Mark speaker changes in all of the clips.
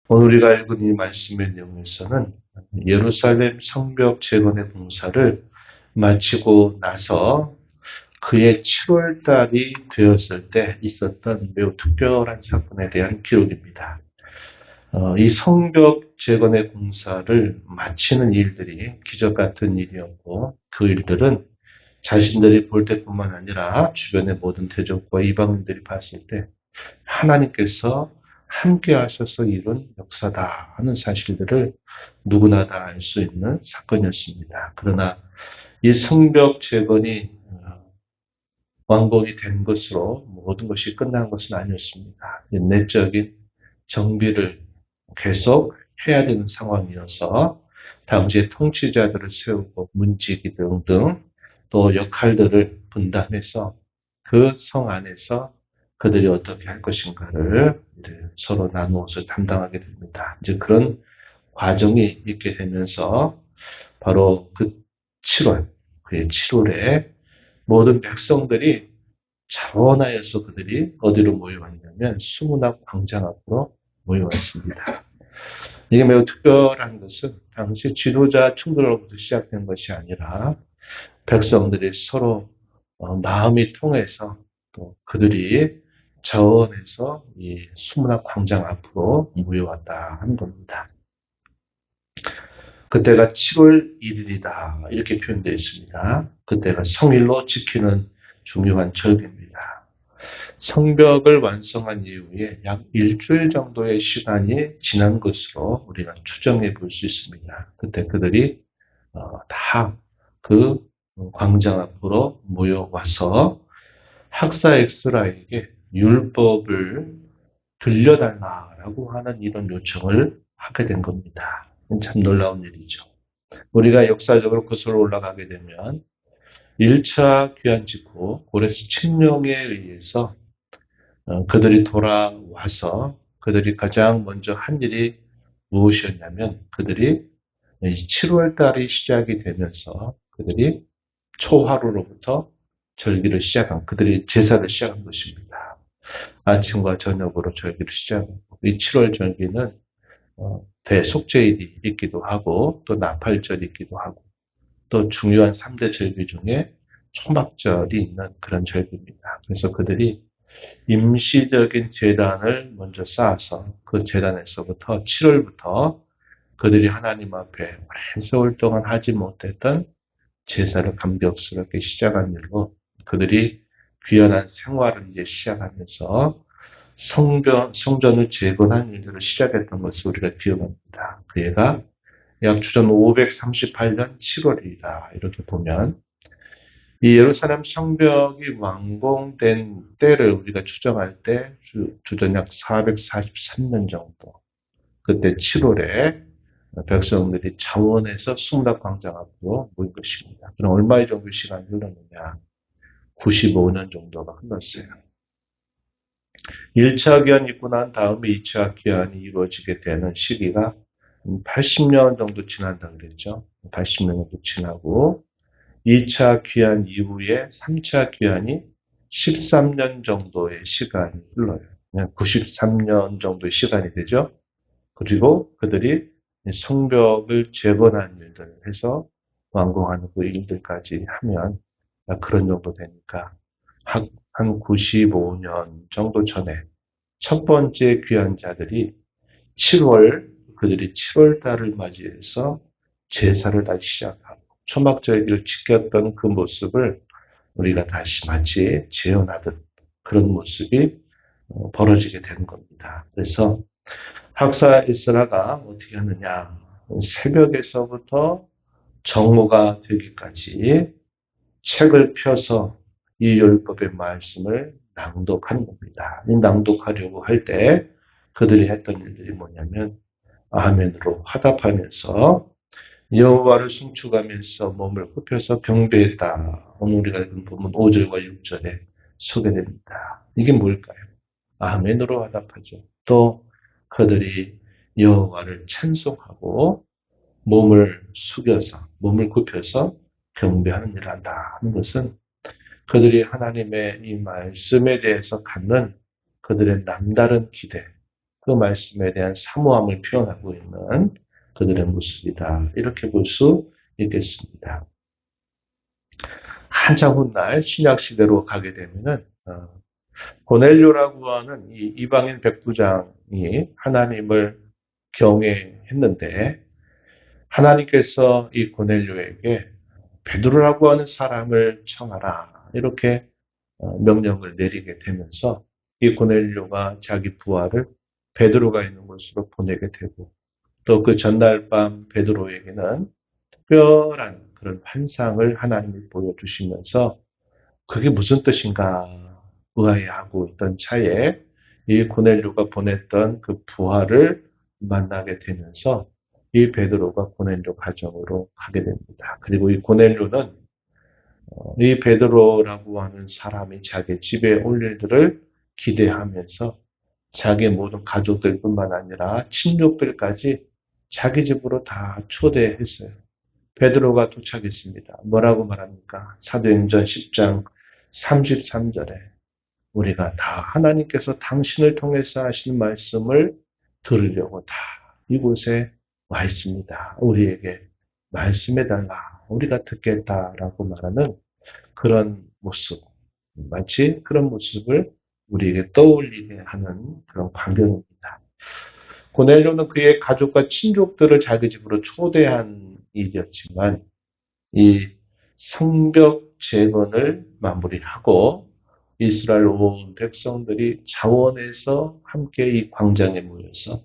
Speaker 1: 오늘 우리가 읽은 이 말씀의 내용에서는 예루살렘 성벽 재건의 공사를 마치고 나서 그해 7월 달이 되었을 때 있었던 매우 특별한 사건에 대한 기록입니다. 이 성벽 재건의 공사를 마치는 일들이 기적 같은 일이었고, 그 일들은 자신들이 볼 때뿐만 아니라 주변의 모든 대적과 이방인들이 봤을 때 하나님께서 함께 하셔서 이룬 역사다 하는 사실들을 누구나 다 알 수 있는 사건이었습니다. 그러나 이 성벽 재건이 완공이 된 것으로 모든 것이 끝난 것은 아니었습니다. 내적인 정비를 계속 해야 되는 상황이어서 당시의 통치자들을 세우고 문지기 등등 또 역할들을 분담해서 그 성 안에서 그들이 어떻게 할 것인가를 서로 나누어서 담당하게 됩니다. 이제 그런 과정이 있게 되면서 바로 그 7월, 그의 7월에 모든 백성들이 자원하여서 그들이 어디로 모여왔냐면 수문학 광장 앞으로 모여왔습니다. 이게 매우 특별한 것은 당시 지도자 충돌로부터 시작된 것이 아니라 백성들이 서로 마음이 통해서 또 그들이 자원해서 이 수문학 광장 앞으로 모여왔다 하는 겁니다. 그때가 7월 1일이다 이렇게 표현되어 있습니다. 그때가 성일로 지키는 중요한 절기입니다. 성벽을 완성한 이후에 약 일주일 정도의 시간이 지난 것으로 우리가 추정해 볼 수 있습니다. 그때 그들이 다 그 광장 앞으로 모여와서 학사 엑스라에게 율법을 들려달라고 하는 이런 요청을 하게 된 겁니다. 참 놀라운 일이죠. 우리가 역사적으로 거슬러 올라가게 되면 1차 귀환 직후 고레스 칙령에 의해서 그들이 돌아와서 그들이 가장 먼저 한 일이 무엇이었냐면 그들이 7월 달이 시작이 되면서 그들이 초하루로부터 절기를 시작한 그들이 제사를 시작한 것입니다. 아침과 저녁으로 절기를 시작하고 이 7월 절기는 대속죄일이 있기도 하고 또 나팔절이 있기도 하고 또 중요한 3대 절기 중에 초막절이 있는 그런 절기입니다. 그래서 그들이 임시적인 제단을 먼저 쌓아서 그 제단에서부터 7월부터 그들이 하나님 앞에 오랜 세월 동안 하지 못했던 제사를 감격스럽게 시작한 일로 그들이 귀환한 생활을 이제 시작하면서 성전을 재건한 일들을 시작했던 것을 우리가 기억합니다. 그 해가 약 주전 538년 7월이다. 이렇게 보면 이 예루살렘 성벽이 완공된 때를 우리가 추정할 때 주전 약 443년 정도 그때 7월에 백성들이 자원해서 수문학 광장 앞으로 모인 것입니다. 그럼 얼마의 정도 시간이 흘렀느냐? 95년 정도가 흘렀어요. 1차 귀환이 있고 난 다음에 2차 귀환이 이루어지게 되는 시기가 80년 정도 지난다 그랬죠. 80년 정도 지나고 2차 귀환 이후에 3차 귀환이 13년 정도의 시간이 흘러요. 93년 정도의 시간이 되죠. 그리고 그들이 성벽을 재건한 일들을 해서 완공하는 그 일들까지 하면 그런 정도 되니까 한 95년 정도 전에 첫 번째 귀환자들이 7월 그들이 7월 달을 맞이해서 제사를 다시 시작하고 초막절기를 지켰던 그 모습을 우리가 다시 마치 재현하듯 그런 모습이 벌어지게 되는 겁니다. 그래서 학사 에스라가 어떻게 하느냐. 새벽에서부터 정오가 되기까지 책을 펴서 이 율법의 말씀을 낭독하는 겁니다. 이 낭독하려고 할 때 그들이 했던 일들이 뭐냐면 아멘으로 화답하면서 여호와를 숨축하면서 몸을 굽혀서 경배했다. 오늘 우리가 읽은 부분 5절과 6절에 소개됩니다. 이게 뭘까요? 아멘으로 화답하죠. 또 그들이 여호와를 찬송하고 몸을 숙여서 몸을 굽혀서 경배하는 일을 한다 하는 것은 그들이 하나님의 이 말씀에 대해서 갖는 그들의 남다른 기대 그 말씀에 대한 사모함을 표현하고 있는 그들의 모습이다. 이렇게 볼 수 있겠습니다. 한참 훗날 신약 시대로 가게 되면은 고넬료라고 하는 이 이방인 백부장이 하나님을 경외했는데 하나님께서 이 고넬료에게 베드로라고 하는 사람을 청하라 이렇게 명령을 내리게 되면서 이 고넬료가 자기 부하를 베드로가 있는 곳으로 보내게 되고 또 그 전날 밤 베드로에게는 특별한 그런 환상을 하나님이 보여주시면서 그게 무슨 뜻인가 의아해하고 있던 차에 이 고넬료가 보냈던 그 부하를 만나게 되면서 이 베드로가 고넬료 가정으로 가게 됩니다. 그리고 이 고넬료는 이 베드로라고 하는 사람이 자기 집에 올 일들을 기대하면서 자기 모든 가족들뿐만 아니라 친족들까지 자기 집으로 다 초대했어요. 베드로가 도착했습니다. 뭐라고 말합니까? 사도행전 10장 33절에 우리가 다 하나님께서 당신을 통해서 하신 말씀을 들으려고 다 이곳에 와 있습니다. 우리에게 말씀해달라. 우리가 듣겠다라고 말하는 그런 모습, 마치 그런 모습을 우리에게 떠올리게 하는 그런 광경입니다. 고넬료는 그의 가족과 친족들을 자기 집으로 초대한 일이었지만 이 성벽 재건을 마무리하고 이스라엘 온 백성들이 자원해서 함께 이 광장에 모여서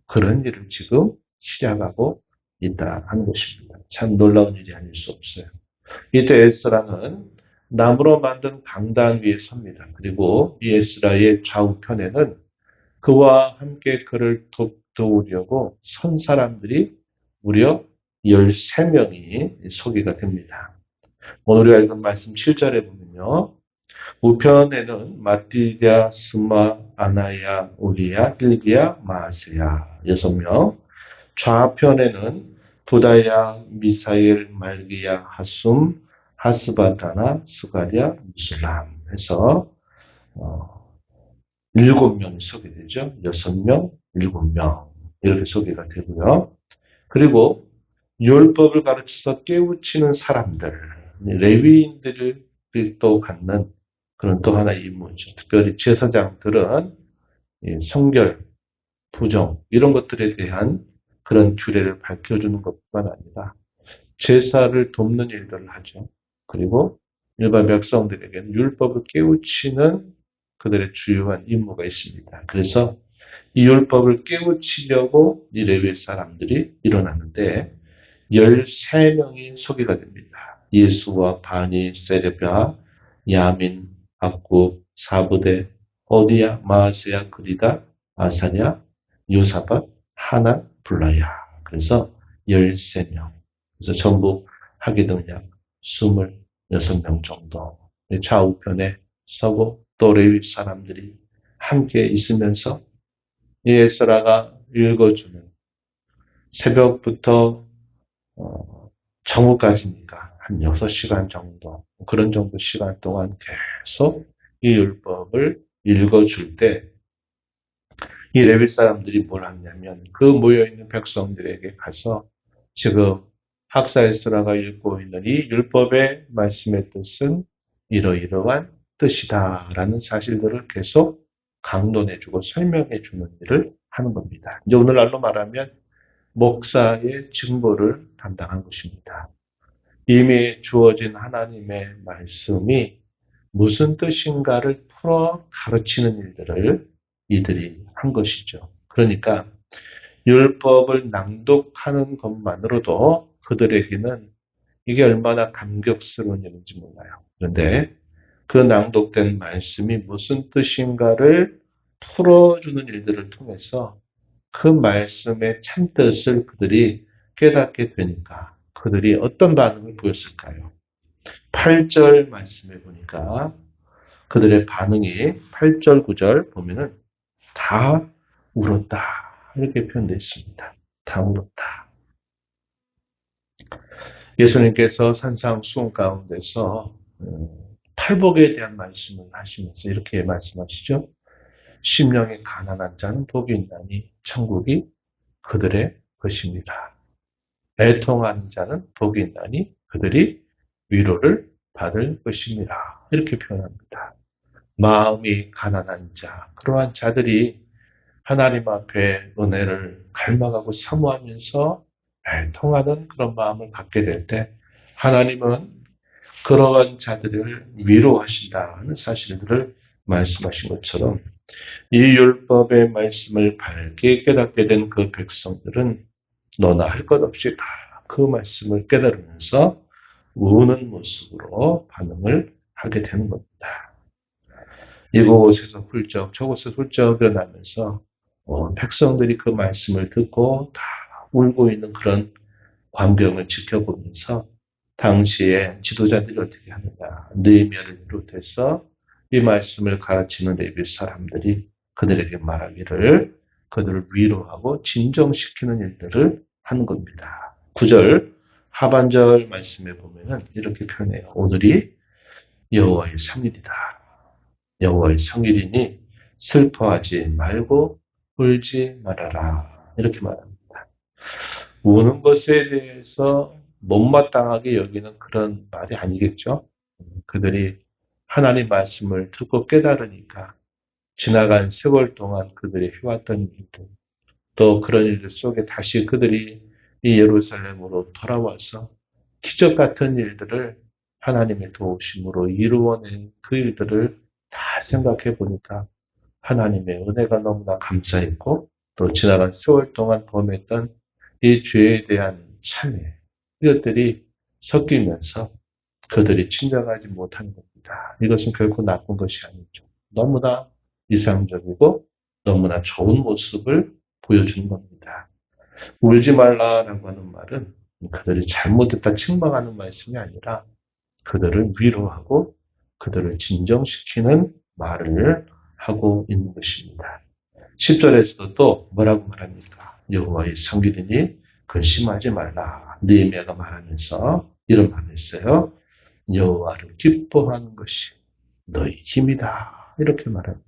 Speaker 1: 그런 일을 지금 시작하고 있다 하는 것입니다. 참 놀라운 일이 아닐 수 없어요. 이때 에스라는 나무로 만든 강단 위에 섭니다. 그리고 이 에스라의 좌우편에는 그와 함께 그를 돕도우려고 선 사람들이 무려 13명이 소개가 됩니다. 오늘 우리가 읽은 말씀 7절에 보면요. 우편에는 마띠냐, 스마, 아나야, 우리야, hil기야, 마아세야 6명, 좌편에는 부다야, 미사일, 말기야, 하숨, 하스바다나, 스가랴, 무슬람 해서 7명이 소개되죠. 6명, 7명 이렇게 소개가 되고요. 그리고 율법을 가르쳐서 깨우치는 사람들, 레위인들이 또 갖는 그런 또 하나의 임무죠. 특별히 제사장들은 성결, 부정 이런 것들에 대한 그런 규례를 밝혀주는 것뿐만 아니라 제사를 돕는 일들을 하죠. 그리고 일반 백성들에게는 율법을 깨우치는 그들의 주요한 임무가 있습니다. 그래서 이 율법을 깨우치려고 이 레위 사람들이 일어났는데 13명이 소개가 됩니다. 예수와 바니, 세레비아, 야민, 악굽, 사부대, 어디야, 마아세야, 그리다, 아사냐, 요사밧, 하나, 블라야. 그래서 13명. 그래서 전부 하기등 약 26명 정도 좌우편에 서고 또 레위 사람들이 함께 있으면서 이 에스라가 읽어주는 새벽부터 정오까지니까 한 6시간 정도 그런 정도 시간 동안 계속 이 율법을 읽어줄 때 이 레위 사람들이 뭘 하냐면 그 모여있는 백성들에게 가서 지금 학사 에스라가 읽고 있는 이 율법의 말씀의 뜻은 이러이러한 뜻이다라는 사실들을 계속 강론해주고 설명해주는 일을 하는 겁니다. 이제 오늘날로 말하면 목사의 직무를 담당한 것입니다. 이미 주어진 하나님의 말씀이 무슨 뜻인가를 풀어 가르치는 일들을 이들이 한 것이죠. 그러니까 율법을 낭독하는 것만으로도 그들에게는 이게 얼마나 감격스러운 일인지 몰라요. 그런데 그 낭독된 말씀이 무슨 뜻인가를 풀어주는 일들을 통해서 그 말씀의 참뜻을 그들이 깨닫게 되니까 그들이 어떤 반응을 보였을까요? 8절 말씀에 보니까 그들의 반응이 8절, 9절 보면은 다 울었다. 이렇게 표현되어 있습니다. 다 울었다. 예수님께서 산상수훈 가운데서 팔복에 대한 말씀을 하시면서 이렇게 말씀하시죠. 심령이 가난한 자는 복이 있나니 천국이 그들의 것입니다. 애통하는 자는 복이 있나니 그들이 위로를 받을 것입니다. 이렇게 표현합니다. 마음이 가난한 자, 그러한 자들이 하나님 앞에 은혜를 갈망하고 사모하면서 애통하는 그런 마음을 갖게 될 때 하나님은 그러한 자들을 위로하신다는 사실들을 말씀하신 것처럼 이 율법의 말씀을 밝게 깨닫게 된 그 백성들은 너나 할 것 없이 다 그 말씀을 깨달으면서 우는 모습으로 반응을 하게 되는 겁니다. 이곳에서 훌쩍 저곳에서 훌쩍 일어나면서 백성들이 그 말씀을 듣고 다 울고 있는 그런 광경을 지켜보면서 당시에 지도자들이 어떻게 하느냐, 느헤미야를 비롯해서 이 말씀을 가르치는 레위 사람들이 그들에게 말하기를 그들을 위로하고 진정시키는 일들을 하는 겁니다. 9절 하반절 말씀에 보면은 이렇게 표현해요. 오늘이 여호와의 생일이다. 여호와의 생일이니 슬퍼하지 말고 울지 말아라. 이렇게 말합니다. 우는 것에 대해서 못마땅하게 여기는 그런 말이 아니겠죠. 그들이 하나님 말씀을 듣고 깨달으니까 지나간 세월 동안 그들이 해왔던 일들, 또 그런 일들 속에 다시 그들이 이 예루살렘으로 돌아와서 기적 같은 일들을 하나님의 도우심으로 이루어낸 그 일들을 다 생각해 보니까 하나님의 은혜가 너무나 감사했고 또 지나간 세월 동안 범했던 이 죄에 대한 참회, 이것들이 섞이면서 그들이 진정하지 못한 겁니다. 이것은 결코 나쁜 것이 아니죠. 너무나 이상적이고 너무나 좋은 모습을 보여주는 겁니다. 울지 말라라고 하는 말은 그들이 잘못했다 책망하는 말씀이 아니라 그들을 위로하고 그들을 진정시키는 말을 하고 있는 것입니다. 10절에서도 또 뭐라고 말합니까? 여호와의 성길이니 근심하지 말라. 느헤미야가 말하면서 이런 말을 했어요. 여호와를 기뻐하는 것이 너희 힘이다. 이렇게 말합니다.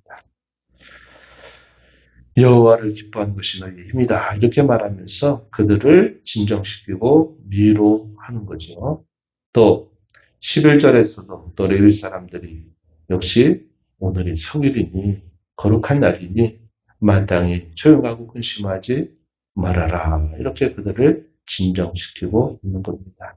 Speaker 1: 여호와를 기뻐하는 것이 너희 힘이다. 이렇게 말하면서 그들을 진정시키고 위로하는 거죠. 또 11절에서도 또 레위 사람들이 역시 오늘이 성일이니 거룩한 날이니 마땅히 조용하고 근심하지 말아라. 이렇게 그들을 진정시키고 있는 겁니다.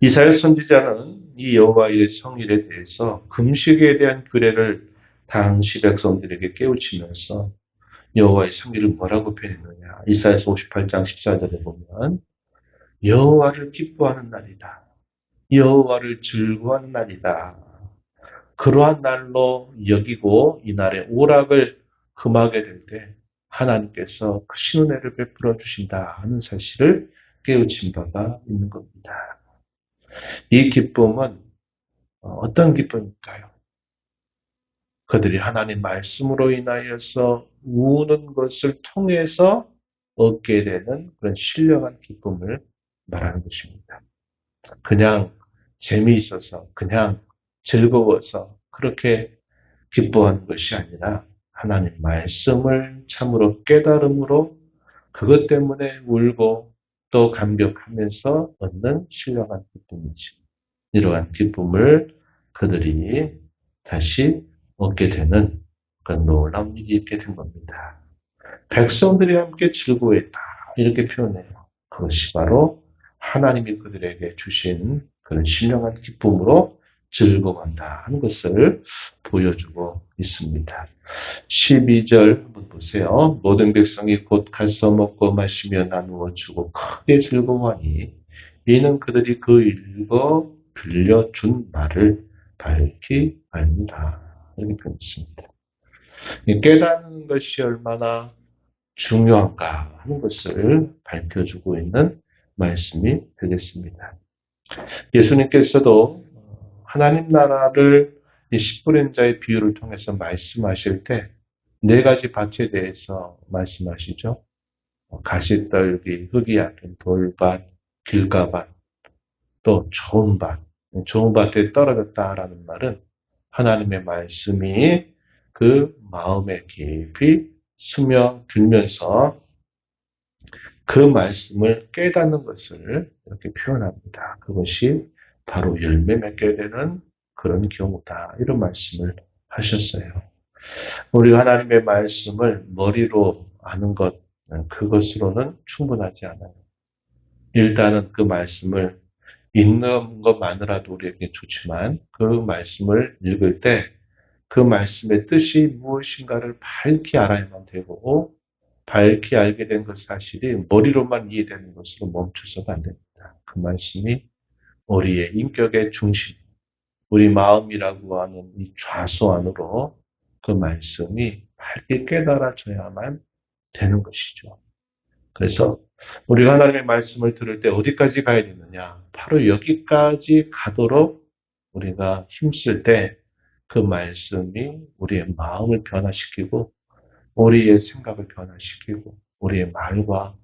Speaker 1: 이사야 선지자는 이 여호와의 성일에 대해서 금식에 대한 규례를 당시 백성들에게 깨우치면서 여호와의 성일을 뭐라고 표현했느냐. 이사야서 58장 14절에 보면 여호와를 기뻐하는 날이다. 여호와를 즐거워하는 날이다. 그러한 날로 여기고 이 날의 오락을 금하게 될 때 하나님께서 그 신은혜를 베풀어 주신다 하는 사실을 깨우친 바가 있는 겁니다. 이 기쁨은 어떤 기쁨일까요? 그들이 하나님 말씀으로 인하여서 우는 것을 통해서 얻게 되는 그런 신령한 기쁨을 말하는 것입니다. 그냥 재미있어서, 그냥 즐거워서 그렇게 기뻐하는 것이 아니라 하나님 말씀을 참으로 깨달음으로 그것 때문에 울고 또 감격하면서 얻는 신령한 기쁨이죠. 이러한 기쁨을 그들이 다시 얻게 되는 그런 놀라운 일이 있게 된 겁니다. 백성들이 함께 즐거워했다. 이렇게 표현해요. 그것이 바로 하나님이 그들에게 주신 그런 신령한 기쁨으로 즐거워한다 하는 것을 보여주고 있습니다. 12절 한번 보세요. 모든 백성이 곧 가서 먹고 마시며 나누어 주고 크게 즐거워하니 이는 그들이 그 읽어 들려준 말을 밝히 압니다. 이렇게 표현했습니다. 깨닫는 것이 얼마나 중요한가 하는 것을 밝혀주고 있는 말씀이 되겠습니다. 예수님께서도 하나님 나라를 이 10분의 자의 비유를 통해서 말씀하실 때 네 가지 밭에 대해서 말씀하시죠. 가시떨기, 흙이 얕은 돌밭, 길가밭, 또 좋은 밭. 좋은 밭에 떨어졌다라는 말은 하나님의 말씀이 그 마음에 깊이 스며들면서 그 말씀을 깨닫는 것을 이렇게 표현합니다. 그것이 바로 열매 맺게 되는 그런 경우다. 이런 말씀을 하셨어요. 우리가 하나님의 말씀을 머리로 아는 것, 그것으로는 충분하지 않아요. 일단은 그 말씀을 읽는 것만으로도 우리에게 좋지만 그 말씀을 읽을 때 그 말씀의 뜻이 무엇인가를 밝히 알아야만 되고 밝히 알게 된 그 사실이 머리로만 이해되는 것으로 멈춰서가 안 됩니다. 그 말씀이 우리의 인격의 중심, 우리 마음이라고 하는 이 좌소 안으로 그 말씀이 밝게 깨달아져야만 되는 것이죠. 그래서 우리가 하나님의 말씀을 들을 때 어디까지 가야 되느냐? 바로 여기까지 가도록 우리가 힘쓸 때 그 말씀이 우리의 마음을 변화시키고 우리의 생각을 변화시키고 우리의 말과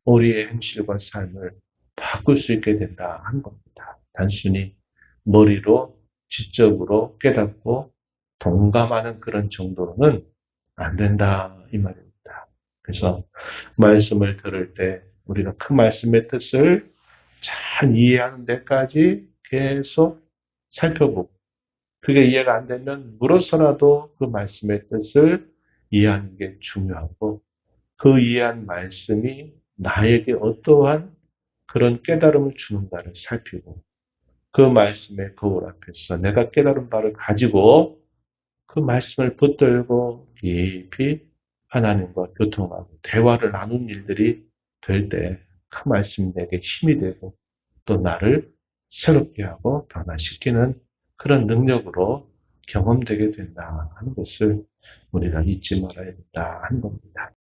Speaker 1: 우리의 행실과 삶을 바꿀 수 있게 된다 하는 겁니다. 단순히 머리로 지적으로 깨닫고 동감하는 그런 정도로는 안 된다 이 말입니다. 그래서 말씀을 들을 때 우리가 그 말씀의 뜻을 잘 이해하는 데까지 계속 살펴보고 그게 이해가 안 되면 물어서라도 그 말씀의 뜻을 이해하는 게 중요하고 그 이해한 말씀이 나에게 어떠한 그런 깨달음을 주는가를 살피고 그 말씀의 거울 앞에서 내가 깨달은 바를 가지고 그 말씀을 붙들고 깊이 하나님과 교통하고 대화를 나눈 일들이 될 때 그 말씀이 내게 힘이 되고 또 나를 새롭게 하고 변화시키는 그런 능력으로 경험되게 된다 하는 것을 우리가 잊지 말아야 된다 하는 겁니다.